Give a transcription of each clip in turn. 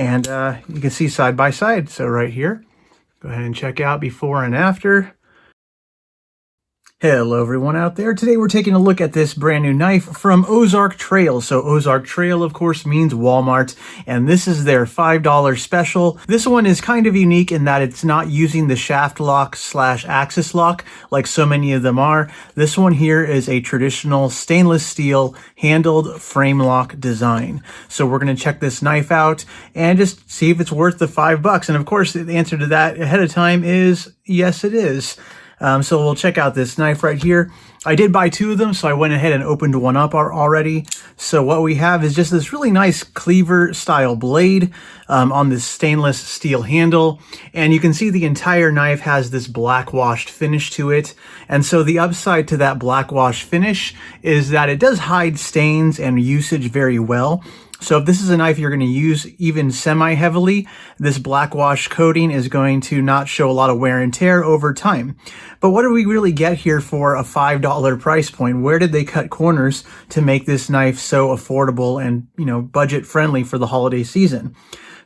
And you can see side by side. So right here, go ahead and check out before and after. Hello everyone out there. Today we're taking a look at this brand new knife from Ozark Trail. So Ozark Trail, of course, means Walmart, and this is their $5 special. This one is kind of unique in that it's not using the shaft lock / axis lock like so many of them are. This one here is a traditional stainless steel handled frame lock design. So we're going to check this knife out and just see if it's worth the $5. And of course, the answer to that ahead of time is yes, it is. So we'll check out this knife right here. I did buy two of them, so I went ahead and opened one up already. So what we have is just this really nice cleaver style blade on this stainless steel handle. And you can see the entire knife has this black washed finish to it. And so the upside to that black wash finish is that it does hide stains and usage very well. So if this is a knife you're going to use even semi-heavily, this black wash coating is going to not show a lot of wear and tear over time. But what do we really get here for a $5 price point? Where did they cut corners to make this knife so affordable and, budget friendly for the holiday season?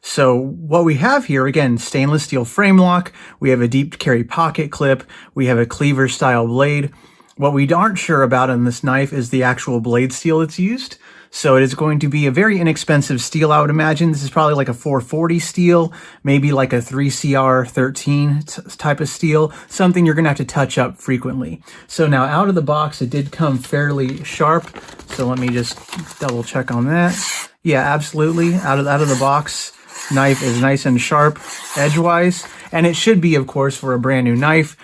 So what we have here, again, stainless steel frame lock. We have a deep carry pocket clip. We have a cleaver style blade. What we aren't sure about in this knife is the actual blade steel that's used. So it is going to be a very inexpensive steel, I would imagine. This is probably like a 440 steel, maybe like a 3CR13 type of steel, something you're going to have to touch up frequently. So now out of the box, it did come fairly sharp. So let me just double check on that. Yeah, absolutely. Out of the box, knife is nice and sharp edgewise. And it should be, of course, for a brand new knife.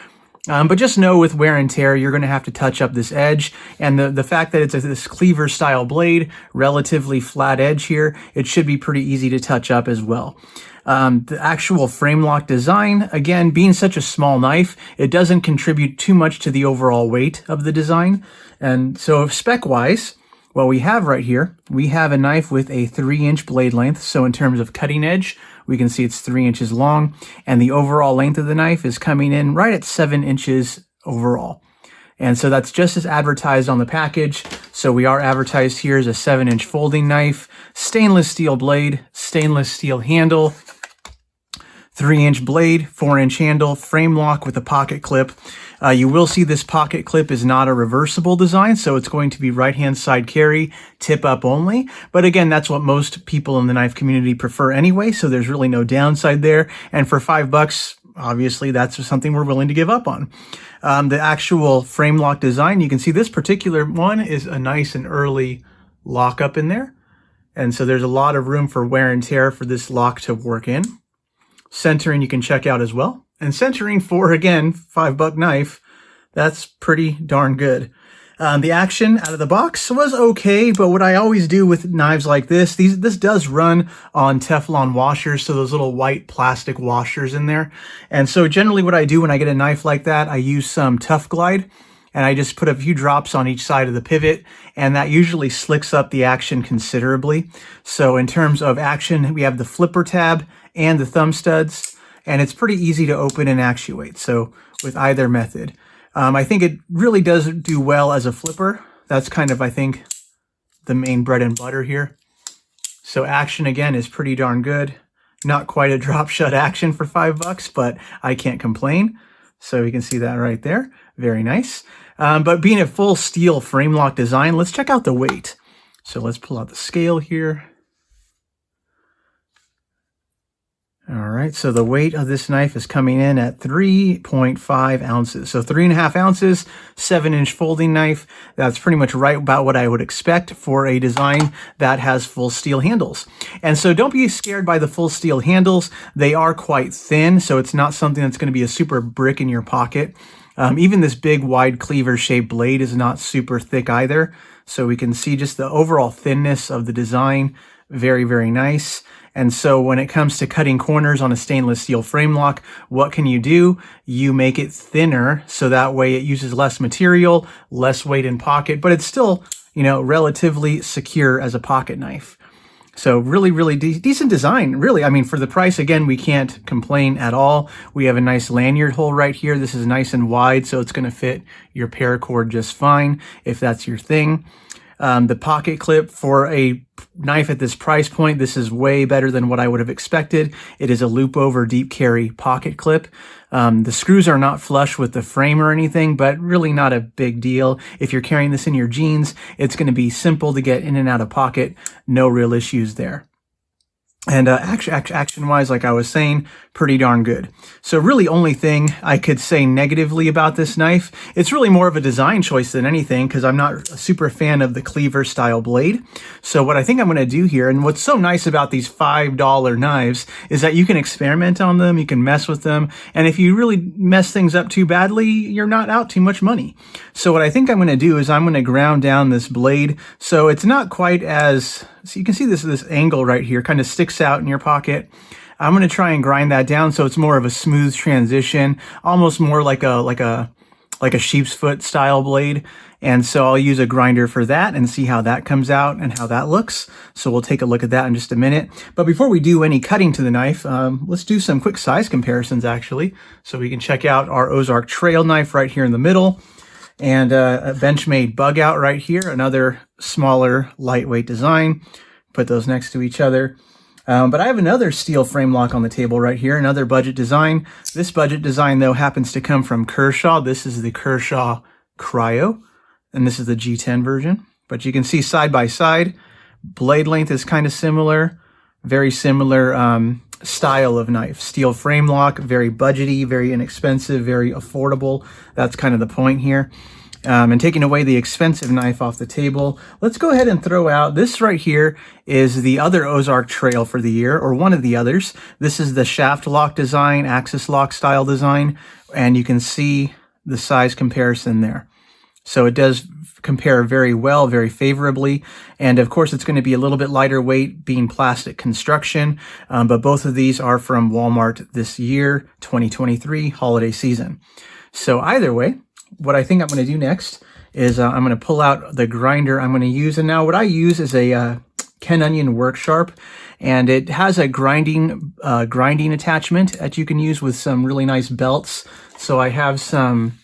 But just know with wear and tear, you're going to have to touch up this edge. And the fact that it's this cleaver style blade, relatively flat edge here, it should be pretty easy to touch up as well. The actual frame lock design, again, being such a small knife, it doesn't contribute too much to the overall weight of the design. And so spec-wise, what we have right here, we have a knife with a 3-inch blade length. So in terms of cutting edge, we can see it's 3 inches long, and the overall length of the knife is coming in right at 7 inches overall. And so that's just as advertised on the package. So we are advertised here as a 7-inch folding knife, stainless steel blade, stainless steel handle, 3-inch blade, 4-inch handle, frame lock with a pocket clip. You will see this pocket clip is not a reversible design, so it's going to be right-hand side carry, tip up only. But again, that's what most people in the knife community prefer anyway, so there's really no downside there. And for $5, obviously, that's something we're willing to give up on. The actual frame lock design, you can see this particular one is a nice and early lockup in there. And so there's a lot of room for wear and tear for this lock to work in. Centering you can check out as well. And centering for, again, $5 knife, that's pretty darn good. The action out of the box was okay, but what I always do with knives like this does run on Teflon washers, so those little white plastic washers in there. And so generally what I do when I get a knife like that, I use some Tough Glide, and I just put a few drops on each side of the pivot, and that usually slicks up the action considerably. So in terms of action, we have the flipper tab and the thumb studs, and it's pretty easy to open and actuate. So with either method, I think it really does do well as a flipper. That's kind of, I think, the main bread and butter here. So action, again, is pretty darn good. Not quite a drop shut action for $5, but I can't complain. So you can see that right there. Very nice. But being a full steel frame lock design, let's check out the weight. So let's pull out the scale here. All right, so the weight of this knife is coming in at 3.5 ounces. So 3.5 ounces, 7-inch folding knife. That's pretty much right about what I would expect for a design that has full steel handles. And so don't be scared by the full steel handles. They are quite thin, so it's not something that's going to be a super brick in your pocket. Even this big wide cleaver shaped blade is not super thick either. So we can see just the overall thinness of the design. Very, very nice. And so when it comes to cutting corners on a stainless steel frame lock, what can you do? You make it thinner so that way it uses less material, less weight in pocket, but it's still, relatively secure as a pocket knife. So really, really decent design, really. I mean, for the price, again, we can't complain at all. We have a nice lanyard hole right here. This is nice and wide, so it's going to fit your paracord just fine if that's your thing. The pocket clip for a knife at this price point, this is way better than what I would have expected. It is a loop over deep carry pocket clip. The screws are not flush with the frame or anything, but really not a big deal. If you're carrying this in your jeans, it's going to be simple to get in and out of pocket. No real issues there. And action-wise, like I was saying, pretty darn good. So really only thing I could say negatively about this knife, it's really more of a design choice than anything, because I'm not a super fan of the cleaver style blade. So what I think I'm going to do here, and what's so nice about these $5 knives, is that you can experiment on them, you can mess with them, and if you really mess things up too badly, you're not out too much money. So what I think I'm going to do is I'm going to ground down this blade so it's not quite as... So you can see this angle right here kind of sticks out in your pocket. I'm going to try and grind that down so it's more of a smooth transition, almost more like a sheep's foot style blade. And so I'll use a grinder for that and see how that comes out and how that looks. So we'll take a look at that in just a minute. But before we do any cutting to the knife, let's do some quick size comparisons actually. So we can check out our Ozark Trail knife right here in the middle. And a Benchmade bug out right here, another smaller, lightweight design. Put those next to each other. But I have another steel frame lock on the table right here, another budget design. This budget design, though, happens to come from Kershaw. This is the Kershaw Cryo, and this is the G10 version. But you can see side by side, blade length is kind of similar, very similar style of knife. Steel frame lock, very budgety, very inexpensive, very affordable. That's kind of the point here. And taking away the expensive knife off the table, let's go ahead and throw out this right here is the other Ozark Trail for the year, or one of the others. This is the shaft lock design, axis lock style design, and you can see the size comparison there. So it does compare very well, very favorably. And of course, it's going to be a little bit lighter weight being plastic construction. But both of these are from Walmart this year, 2023 holiday season. So either way, what I think I'm going to do next is I'm going to pull out the grinder I'm going to use. And now what I use is a Ken Onion Work Sharp, and it has a grinding attachment that you can use with some really nice belts. So I have some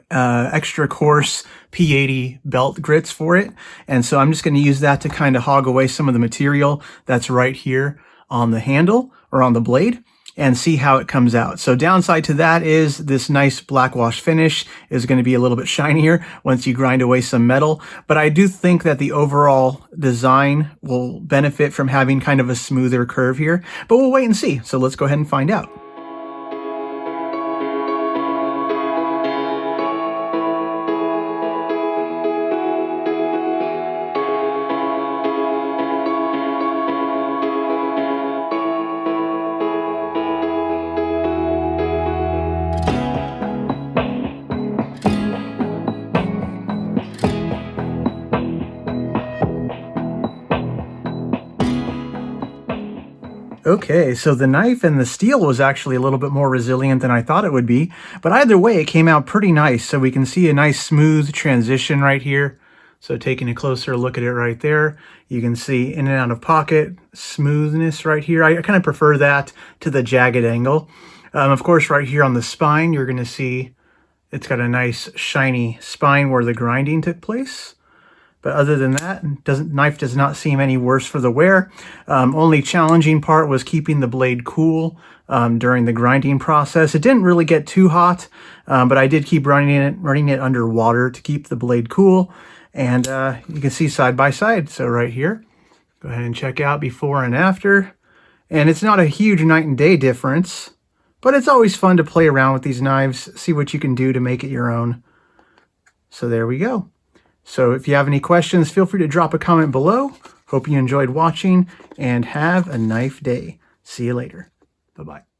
extra coarse P80 belt grits for it. And so I'm just going to use that to kind of hog away some of the material that's right here on the handle or on the blade and see how it comes out. So downside to that is this nice black wash finish is going to be a little bit shinier once you grind away some metal. But I do think that the overall design will benefit from having kind of a smoother curve here, but we'll wait and see. So let's go ahead and find out. Okay, so the knife and the steel was actually a little bit more resilient than I thought it would be, but either way it came out pretty nice. So we can see a nice smooth transition right here. So taking a closer look at it right there, you can see in and out of pocket, smoothness right here. I kind of prefer that to the jagged angle. Of course, right here on the spine, you're going to see it's got a nice shiny spine where the grinding took place. But other than that, knife does not seem any worse for the wear. Only challenging part was keeping the blade cool during the grinding process. It didn't really get too hot, but I did keep running it under water to keep the blade cool. And you can see side by side. So right here, go ahead and check out before and after. And it's not a huge night and day difference, but it's always fun to play around with these knives, see what you can do to make it your own. So there we go. So if you have any questions, feel free to drop a comment below. Hope you enjoyed watching and have a knife day. See you later. Bye-bye.